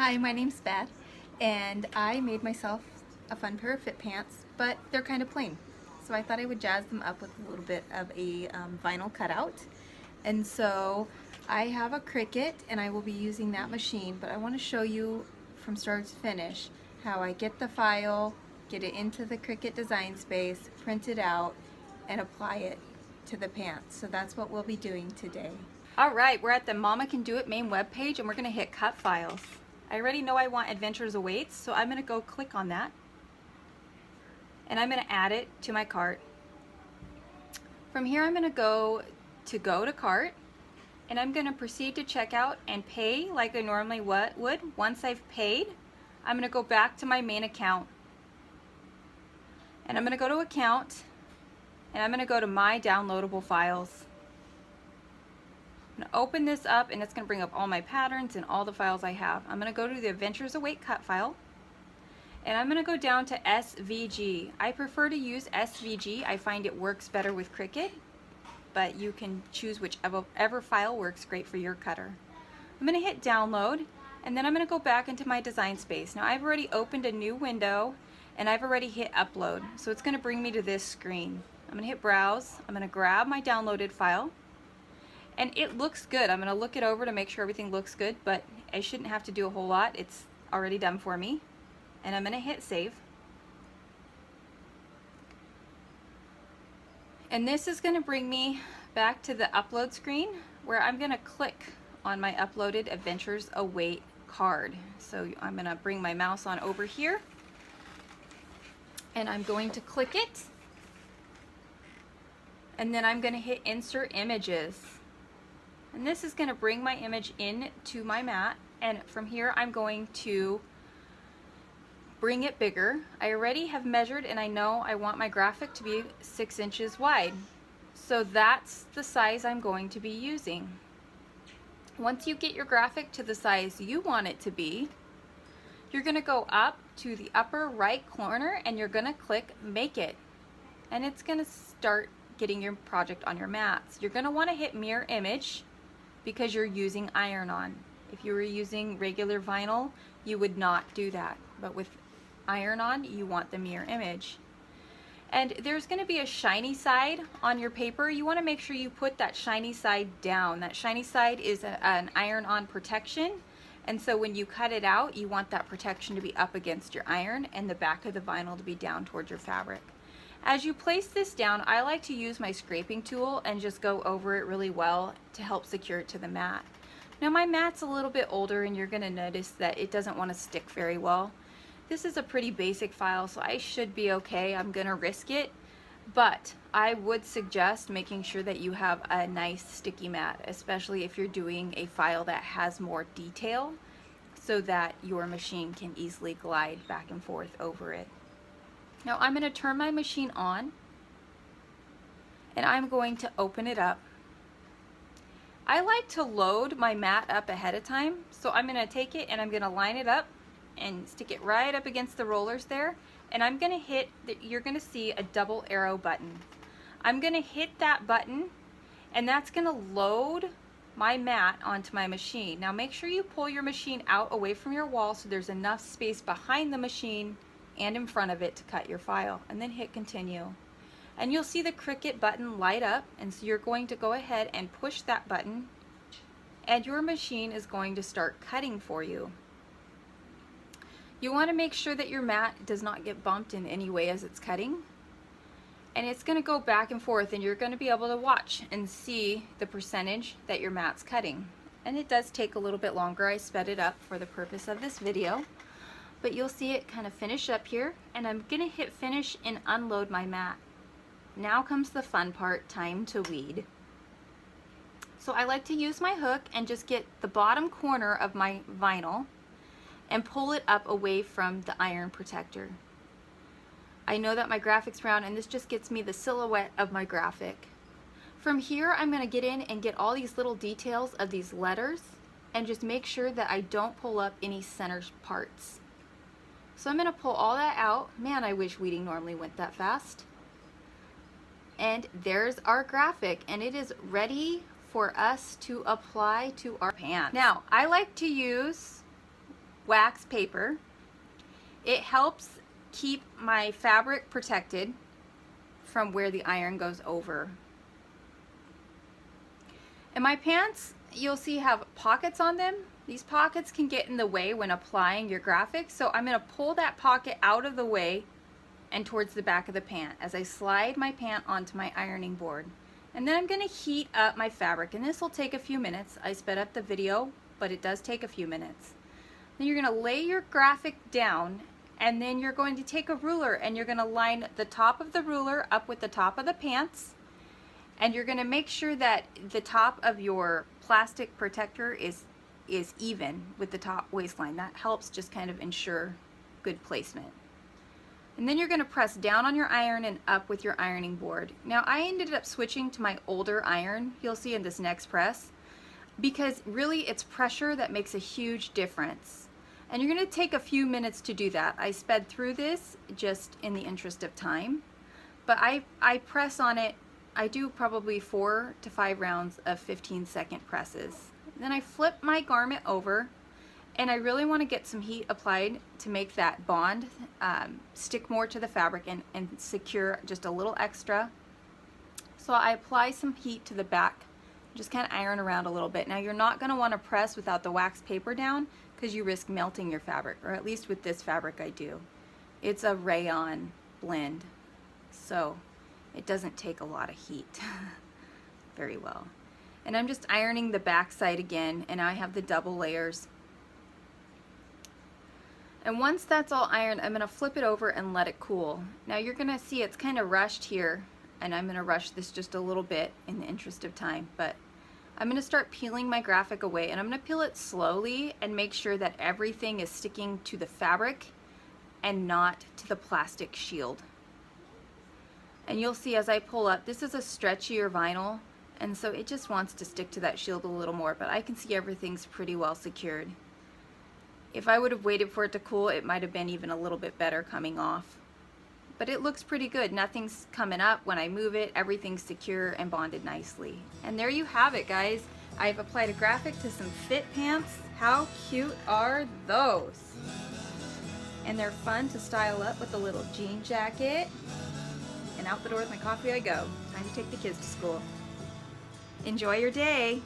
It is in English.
Hi, my name's Beth, and I made myself a fun pair of fit pants, but they're kind of plain. So I thought I would jazz them up with a little bit of a vinyl cutout. And so I have a Cricut, and I will be using that machine, but I want to show you from start to finish how I get the file, get it into the Cricut design space, print it out, and apply it to the pants. So that's what we'll be doing today. All right, we're at the Mama Can Do It main webpage, and we're going to hit Cut Files. I already know I want Adventures Awaits, so I'm going to go click on that. And I'm going to add it to my cart. From here, I'm going to go to Cart, and I'm going to proceed to checkout and pay like I normally would. Once I've paid, I'm going to go back to my main account. And I'm going to go to Account, and I'm going to go to My Downloadable Files. I'm going to open this up, and it's going to bring up all my patterns and all the files I have. I'm going to go to the Adventures Await cut file, and I'm going to go down to SVG. I prefer to use SVG. I find it works better with Cricut, but you can choose whichever file works great for your cutter. I'm going to hit download, and then I'm going to go back into my design space. Now I've already opened a new window, and I've already hit upload, so it's going to bring me to this screen. I'm going to hit browse. I'm going to grab my downloaded file. And it looks good. I'm going to look it over to make sure everything looks good, but I shouldn't have to do a whole lot. It's already done for me. And I'm going to hit save. And this is going to bring me back to the upload screen, where I'm going to click on my uploaded Adventures Await card. So I'm going to bring my mouse on over here, and I'm going to click it. And then I'm going to hit insert images. And this is going to bring my image into my mat, and from here I'm going to bring it bigger. I already have measured, and I know I want my graphic to be 6 inches wide. So that's the size I'm going to be using. Once you get your graphic to the size you want it to be, you're going to go up to the upper right corner, and you're going to click Make It. And it's going to start getting your project on your mats. You're going to want to hit Mirror Image, because you're using iron-on. If you were using regular vinyl, you would not do that. But with iron-on, you want the mirror image. And there's going to be a shiny side on your paper. You want to make sure you put that shiny side down. That shiny side is an iron-on protection. And so when you cut it out, you want that protection to be up against your iron and the back of the vinyl to be down towards your fabric. As you place this down, I like to use my scraping tool and just go over it really well to help secure it to the mat. Now my mat's a little bit older, and you're going to notice that it doesn't want to stick very well. This is a pretty basic file, so I should be okay. I'm going to risk it, but I would suggest making sure that you have a nice sticky mat, especially if you're doing a file that has more detail, so that your machine can easily glide back and forth over it. Now I'm going to turn my machine on, and I'm going to open it up. I like to load my mat up ahead of time, so I'm going to take it and I'm going to line it up and stick it right up against the rollers there, and I'm going to hit, you're going to see a double arrow button. I'm going to hit that button, and that's going to load my mat onto my machine. Now make sure you pull your machine out away from your wall so there's enough space behind the machine and in front of it to cut your file, and then hit continue. And you'll see the Cricut button light up, and so you're going to go ahead and push that button, and your machine is going to start cutting for you. You want to make sure that your mat does not get bumped in any way as it's cutting, and it's going to go back and forth, and you're going to be able to watch and see the percentage that your mat's cutting. And it does take a little bit longer. I sped it up for the purpose of this video. But you'll see it kind of finish up here, and I'm going to hit finish and unload my mat. Now comes the fun part, time to weed. So I like to use my hook and just get the bottom corner of my vinyl and pull it up away from the iron protector. I know that my graphic's brown, and this just gets me the silhouette of my graphic. From here, I'm going to get in and get all these little details of these letters and just make sure that I don't pull up any center parts. So I'm going to pull all that out. Man, I wish weeding normally went that fast. And there's our graphic, and it is ready for us to apply to our pants. Now, I like to use wax paper. It helps keep my fabric protected from where the iron goes over. And my pants, you'll see, have pockets on them. These pockets can get in the way when applying your graphic, so I'm going to pull that pocket out of the way and towards the back of the pant as I slide my pant onto my ironing board. And then I'm going to heat up my fabric, and this will take a few minutes. I sped up the video, but it does take a few minutes. Then you're going to lay your graphic down, and then you're going to take a ruler and you're going to line the top of the ruler up with the top of the pants, and you're going to make sure that the top of your plastic protector is even with the top waistline. That helps just kind of ensure good placement. And then you're going to press down on your iron and up with your ironing board. Now I ended up switching to my older iron, you'll see in this next press, because really it's pressure that makes a huge difference. And you're going to take a few minutes to do that. I sped through this just in the interest of time, but I press on it. I do probably 4 to 5 rounds of 15-second presses. Then I flip my garment over, and I really want to get some heat applied to make that bond stick more to the fabric and secure just a little extra. So I apply some heat to the back, just kind of iron around a little bit. Now you're not going to want to press without the wax paper down because you risk melting your fabric, or at least with this fabric I do. It's a rayon blend, so it doesn't take a lot of heat very well. And I'm just ironing the back side again, and I have the double layers. And once that's all ironed, I'm going to flip it over and let it cool. Now you're going to see it's kind of rushed here, and I'm going to rush this just a little bit in the interest of time, but I'm going to start peeling my graphic away, and I'm going to peel it slowly and make sure that everything is sticking to the fabric and not to the plastic shield. And you'll see as I pull up, this is a stretchier vinyl, and so it just wants to stick to that shield a little more, but I can see everything's pretty well secured. If I would have waited for it to cool, it might have been even a little bit better coming off. But it looks pretty good. Nothing's coming up when I move it. Everything's secure and bonded nicely. And there you have it, guys. I've applied a graphic to some fit pants. How cute are those? And they're fun to style up with a little jean jacket. And out the door with my coffee I go. Time to take the kids to school. Enjoy your day.